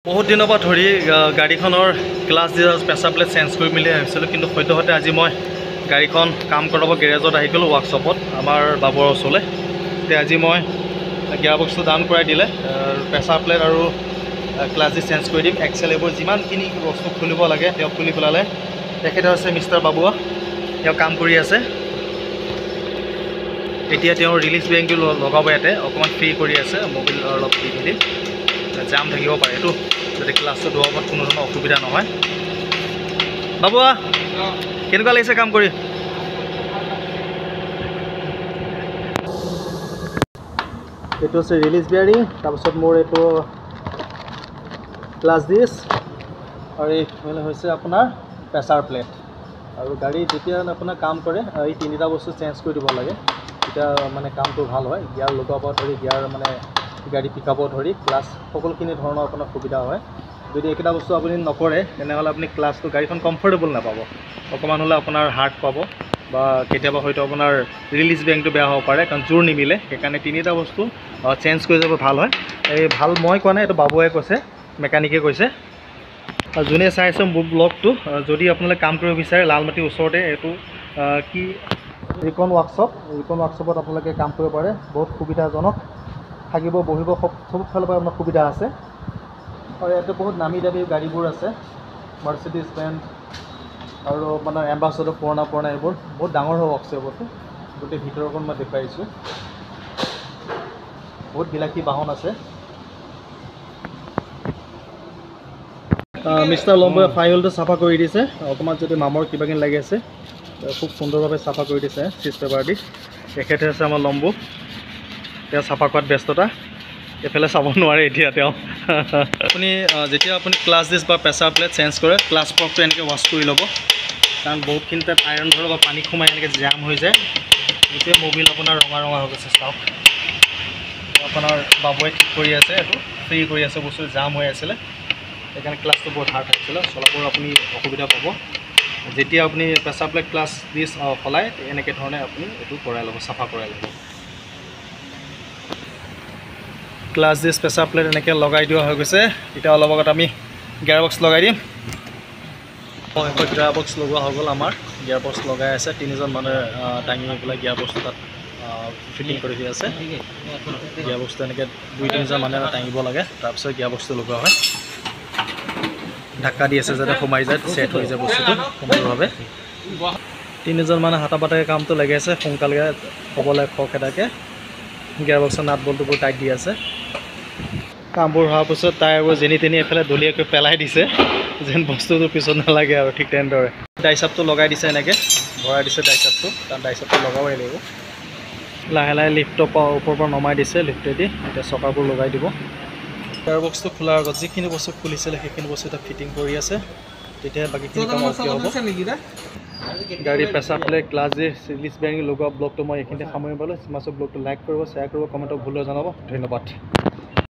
বহুত দিনৰ পৰা ধৰি গাড়ীখনৰ ক্লাছ প্ৰেছাৰ প্লেট চেঞ্জ কৰি মেলি আহিছিলোঁ, কিন্তু সদ্যহতে আজি মই গাড়ীখন কাম কৰাব গেৰেজত আহি গ'লোঁ ৱৰ্কশ্বপত আমাৰ বাবুৰ ওচৰলৈ। এতিয়া আজি মই গিয়াৰ বক্সটো ডাউন কৰাই দিলে প্ৰেছাৰ প্লেট আৰু ক্লাছ চেঞ্জ কৰি দিম। এক্সেল এইবোৰ যিমানখিনি বস্তু খুলিব লাগে তেওঁ খুলি পেলালে। তেখেত হৈছে মিষ্টাৰ বাবুৱা, তেওঁ কাম কৰি আছে। এতিয়া তেওঁ ৰিলিজ বেংকটো লগাব, ইয়াতে অকণমান ফ্ৰী কৰি আছে, মোবিল অলপ দি মেলি জাম থাকিব পাৰে এইটো, যাতে ক্লাছটো ধোৱাবত কোনো ধৰণৰ অসুবিধা নহয়। বাবুৱা কেনেকুৱা লাগিছে কাম কৰি? এইটো হৈছে ৰিলিজ বেয়াৰিং, তাৰপিছত মোৰ এইটো ক্লাছ ডিছ, আৰু এইফালে হৈছে আপোনাৰ প্ৰেছাৰ প্লেট। আৰু গাড়ী যেতিয়া আপোনাৰ কাম কৰে এই তিনিটা বস্তু চেঞ্জ কৰি দিব লাগে, তেতিয়া মানে কামটো ভাল হয়। গিয়াৰ লগোৱাৰ পৰা ধৰি গিয়াৰ মানে গাড়ী পিকআপৰ ধৰি ক্লাছ সকলোখিনি ধৰণৰ আপোনাৰ সুবিধা হয়। যদি এইকেইটা বস্তু আপুনি নকৰে তেনেহ'লে আপুনি ক্লাছটো গাড়ীখন কমফৰ্টেবল নাপাব, অকণমান হ'লে আপোনাৰ হাৰ্ড পাব, বা কেতিয়াবা হয়তো আপোনাৰ ৰিলিজ বেংকটো বেয়া হ'ব পাৰে, কাৰণ জোৰ নিমিলে। সেইকাৰণে তিনিটা বস্তু চেঞ্জ কৰি যাব ভাল হয়। এই ভাল মই কোৱা নাই, এইটো বাবুৱে কৈছে, মেকানিকে কৈছে। যোনে চাইছে মোৰ ব্লগটো, যদি আপোনালোকে কাম কৰিব বিচাৰে লালমাটিৰ ওচৰতে এইটো কি ৰিকন ৱৰ্কশ্বপ, ৰিকন ৱৰ্কশ্বপত আপোনালোকে কাম কৰিব পাৰে। বহুত সুবিধাজনক, থাকিব বহিব চব ফালৰ পৰা আপোনাৰ সুবিধা আছে। আৰু ইয়াতে বহুত নামী দামী গাড়ীবোৰ আছে, মাৰ্চিডিজ বেঞ্জ আৰু মানে এম্বাছাডৰ পুৰণা এইবোৰ বহুত ডাঙৰ হয় ৱৰ্কশ্বপটো। গোটেই ভিতৰখন মই দেখুৱাইছোঁ, বহুত বিলাসী বাহন আছে। মিষ্টাৰ লম্বই ফাইলটো চাফা কৰি দিছে, অকণমান যদি মামৰ কিবাকিনি লাগি আছে খুব সুন্দৰভাৱে চাফা কৰি দিছে চিজ পেপাৰ দি। তেখেতে হৈছে আমাৰ লম্বু, তেওঁ চাফা কৰাত ব্যস্ততা, এইফালে চাব নোৱাৰে এতিয়া তেওঁ। আপুনি যেতিয়া আপুনি ক্লাছ ডিছ বা প্ৰেছাৰ প্লেট চেঞ্জ কৰে, ক্লাছ পকটো এনেকৈ ৱাছ কৰি ল'ব, কাৰণ বহুতখিনি তাত আইৰণ ধৰক বা পানী সোমাই এনেকৈ জাম হৈ যায়। গোটেই মবিল আপোনাৰ ৰঙা হৈ গৈছে। চাওক আপোনাৰ বাবুৱে ঠিক কৰি আছে, এইটো ফ্ৰী কৰি আছে, বস্তু জাম হৈ আছিলে, সেইকাৰণে ক্লাছটো বহুত হাৰ্ড হৈছিলে, চলাবৰ আপুনি অসুবিধা পাব। যেতিয়া আপুনি প্ৰেছাৰ প্লেট ক্লাছ ডিছ সলাই এনেকৈ ধৰণে আপুনি এইটো কৰাই ল'ব, চাফা কৰাই ল'ব। ক্লাছ ডিছ প্ৰেছাৰ প্লেট এনেকৈ লগাই দিয়া হৈ গৈছে। এতিয়া অলপ আগত আমি গিয়াৰ বক্স লগাই দিম। গিয়াৰ বক্স লগোৱা হৈ গ'ল আমাৰ, গিয়াৰ বক্স লগাই আছে, তিনিজন মানুহে দাঙি পেলাই গিয়াৰ বক্সটো তাত ফিটিং কৰি দি আছে। গিয়াৰ বক্সটো এনেকৈ 2-3জন মানুহে দাঙিব লাগে, তাৰপিছত গিয়াৰ বক্সটো লগোৱা হয়। ঢাক্কা দি আছে যাতে সোমাই যায়, ছেট হৈ যায় বস্তুটো সুন্দৰভাৱে। 3জন মানে হাতা পাতাকৈ কামটো লাগি আছে, সোনকালে হ'বলৈ খৰখেদাকৈ গিয়াৰ বক্সৰ নাট বল্টুবোৰ টাইট দি আছে। কামবোৰ হোৱাৰ পিছত টায়াৰবোৰ যেনি তেনি এফালে দলিয়াকৈ পেলাই দিছে, যেন বস্তুটো পিছত নালাগে আৰু, ঠিক তেনেদৰে ডাইচাপটো লগাই দিছে, এনেকৈ ভৰাই দিছে ডাইচাপটো, কাৰণ ডাইচাপটো লগাবই লাগিব। লাহে লাহে লিফ্টৰ পৰা ওপৰৰ পৰা নমাই দিছে লিফ্টেদি, এতিয়া চকাবোৰ লগাই দিব। গিয়াৰ বক্সটো খোলাৰ আগত যিখিনি বস্তু খুলিছিলে সেইখিনি বস্তু এতিয়া ফিটিং কৰি আছে, তেতিয়াহে বাকীখিনি কাম অ'কে হ'ব। গাড়ীৰ pressure plate, class dish, release bearing লগোৱা ব্লগটো মই এইখিনিতে সামৰি পালোঁ। ব্লগটো লাইক কৰিব, শ্বেয়াৰ কৰিব, কমেণ্টত ভুল জনাব। ধন্যবাদ।